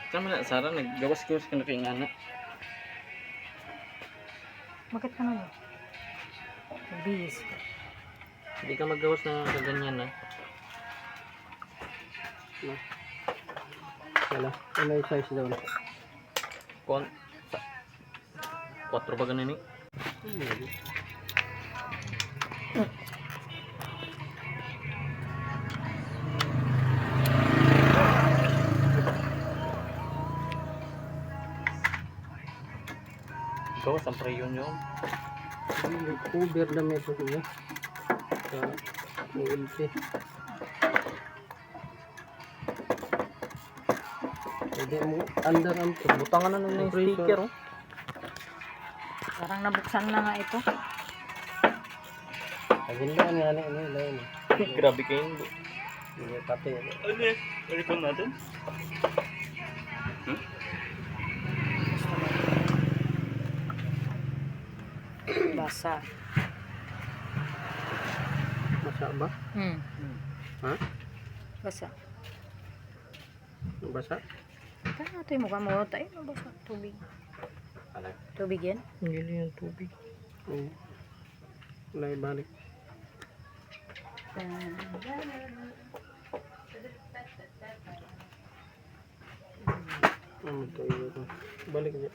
Kan mana Sarah naggawas-gawas ka na kay anak. Bakit ka naman? Bis. Hindi ka maggawas na kaganyan na. Wala. Ano yung size daw? Kon 4 ba ganun eh? Gawas ang preyon yun. Uber na may ito niya. Sa ULP. Pwede mo under ang Butangan na ng sticker oh. Parang nabuksan na nga ito. Paghinlaan nga na ano yun. Grabe kayo. Hindi pati. Ano eh? Record natin? Basa. Masa ba? Ha? Basa. Basa? Kaya natin yung mukha mo. Tayo na basa. Tubig. Alag. Tubig yan? Hindi yung tubig. Oo. Wala ibalik. Ito ito. Balik niya.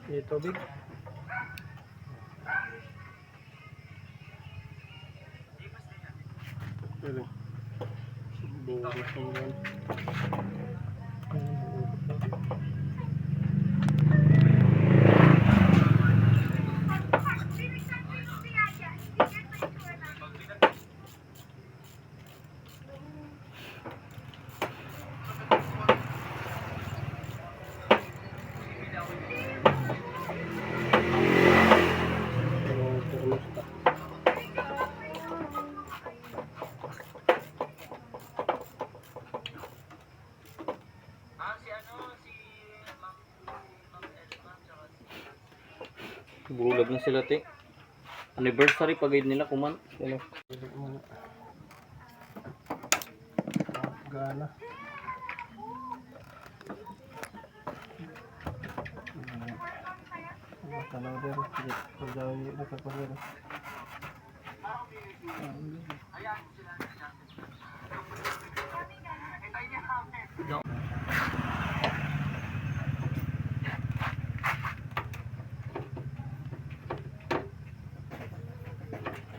Yung tubig. Ano? Bukas ang yan. Bulag na sila te. Anniversary pagayad nila kuman. Ano? Gana. Tanaw din. Sige. Pagdaw yung nakapagano.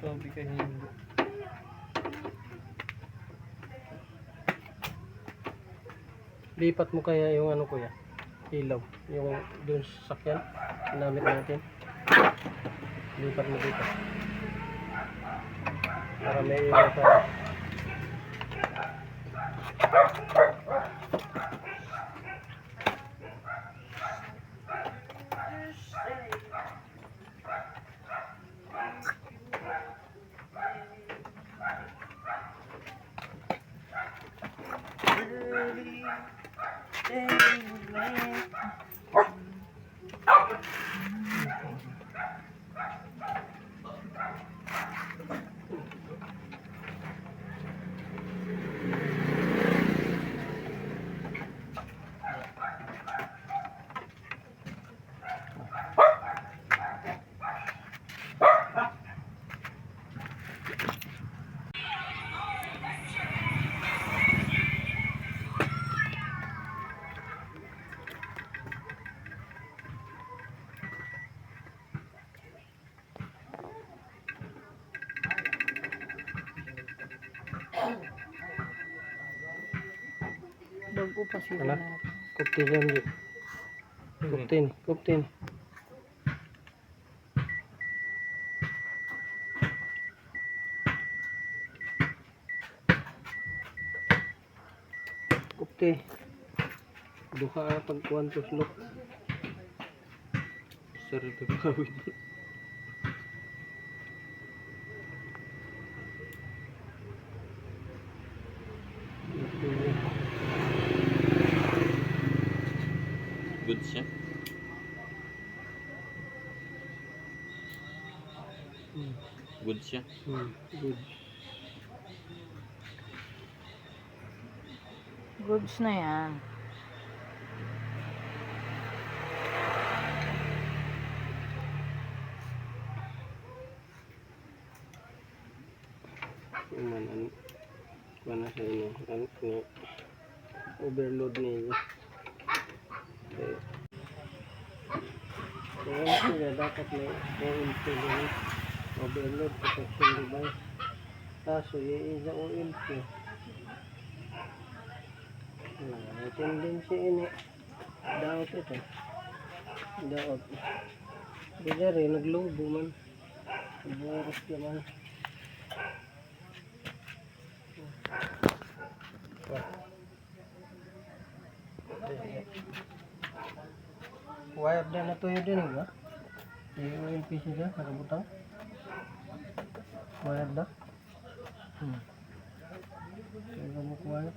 Sabi ka hindi. Lipat mo kaya yung ano kuya? Ilaw. Yung dun sa sakyan. Namit natin. Lipat mo dito. Para may ilaw sa... Dugo pa sila Ala? na. Kuptin yan yun. Kuptin. Kuptin. 50. Duha pagkuhan to slot. Sir, gagawin. Good siya. Good siya. Good. Goods na yan. Ano sa inyo? Ang overload niya. Kaya sila dapat may oil overload protection device. Kaso yung oil ko. Tendency ini. Daot ito. Daot. Hindi rin naglobo man. Virus naman. Wired na natuyo din ba? Yung LPC siya, nakabutang. Wired na. Kaya mo wired.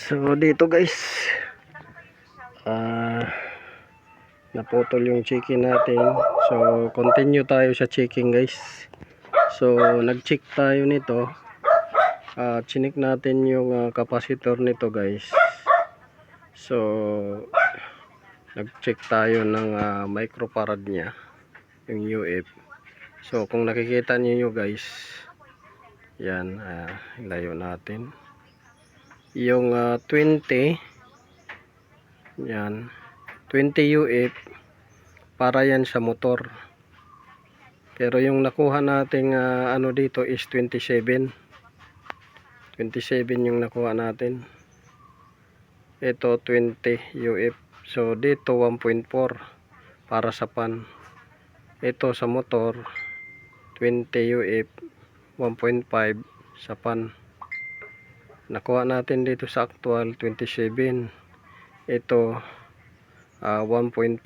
So dito guys, naputol yung chicken natin. So continue tayo sa chicken guys. So nag-check tayo nito. Chinik natin yung capacitor nito guys. So nag-check tayo ng microfarad nya, yung UF. So kung nakikita niyo guys, yan, layo natin. Yung 20, yan, 20 UF para yan sa motor. Pero yung nakuha nating ano dito is 27 yung nakuha natin. Ito 20 UF. So dito 1.4 para sa pan. Ito sa motor 20 UF, 1.5 sa pan. Nakuha natin dito sa actual 27. Ito 1.4.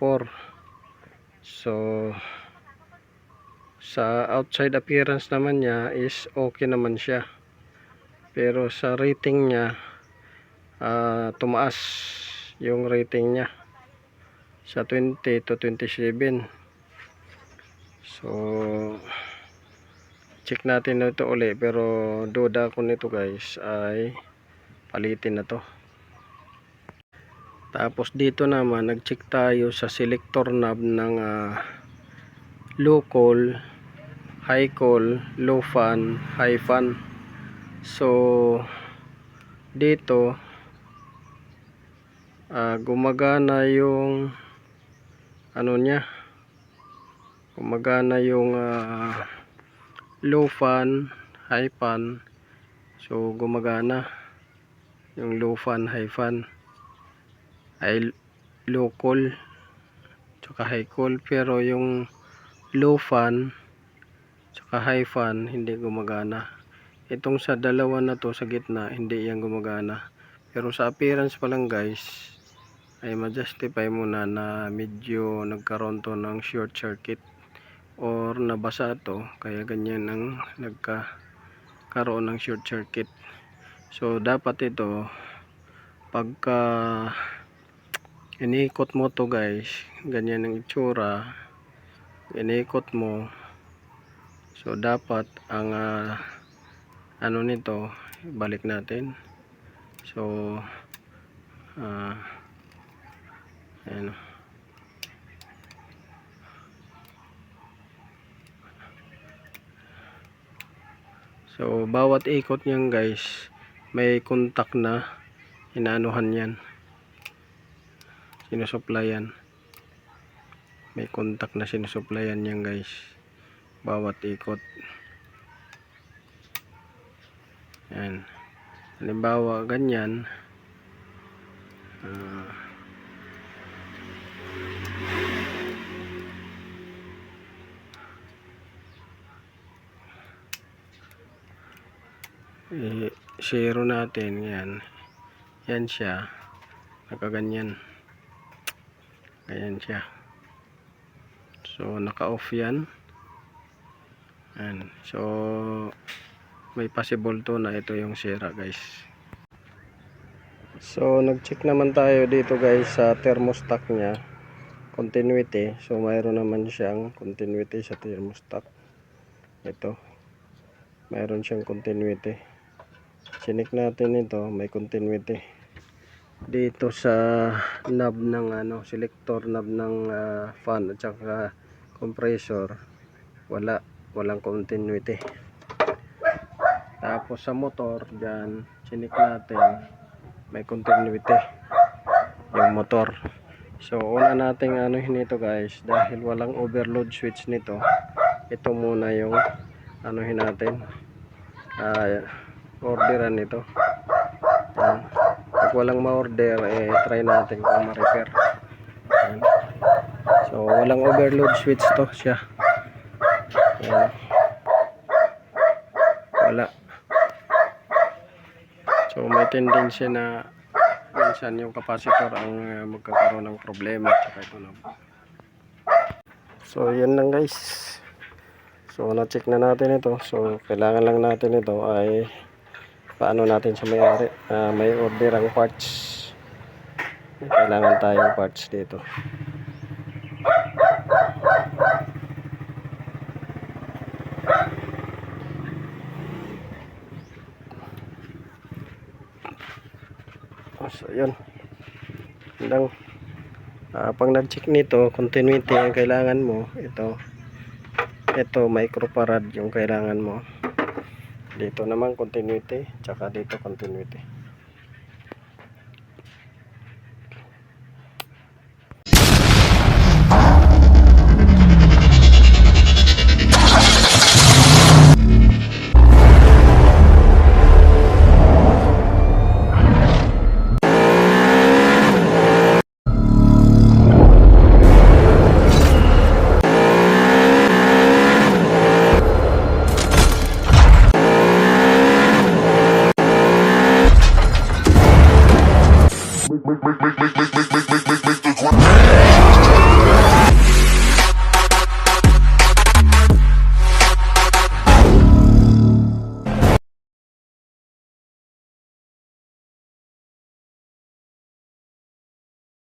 So sa outside appearance naman niya is okay naman siya. Pero sa rating niya tumaas yung rating niya sa 20 to 27. So check natin na ito uli, pero duda ko nito guys ay palitin na to. Tapos dito naman nag-check tayo sa selector knob ng low call, high call, low fan, high fan. So dito gumagana yung ano nya, gumagana yung low fan, high fan. So gumagana yung low fan, high fan, ay low call tsaka high call. Pero yung low fan tsaka high fan hindi gumagana. Itong sa dalawa na to sa gitna hindi yan gumagana. Pero sa appearance pa lang guys ay ma-justify muna na medyo nagkaroon to ng short circuit or nabasa to, kaya ganyan ang nagkaroon ng short circuit. So dapat ito pagka inikot mo to guys, ganyan ang itsura, inikot mo. So dapat ang ano nito, balik natin. So ayan. So bawat ikot niyan guys may contact na inaanuhan yan, sinusuplayan. May contact na sinusuplayan yan guys bawat ikot. Yan. Halimbawa, ganyan. Zero natin. Yan. Yan siya. Nakaganyan. Ganyan siya. So, naka-off yan. Yan. So, may possible to na ito yung sira, guys. So, nag-check naman tayo dito, guys, sa thermostat niya. Continuity. So, mayroon naman siyang continuity sa thermostat. Ito. Mayroon siyang continuity. Chinik natin ito. May continuity. Dito sa knob ng selector knob ng fan at saka compressor, walang continuity. Tapos sa motor dyan, chinik natin, may continuity yung motor. So una nating anuhin ito, guys, dahil walang overload switch nito. Ito muna yung anuhin natin, orderan nito. Yan. Pag walang ma-order, try natin kung ma-repair. Yan. So walang overload switch to siya. Yan. Wala. So may tendency na minsan yung capacitor ang magkakaroon ng problema. Ito na. So yan lang, guys. So na-check na natin ito. So kailangan lang natin ito ay paano natin sa may-ari, may order ang parts. Kailangan tayong parts dito. So yun lang. Pag nag-check nito, continuity ang kailangan mo. Ito microfarad yung kailangan mo. Dito naman continuity, tsaka dito continuity.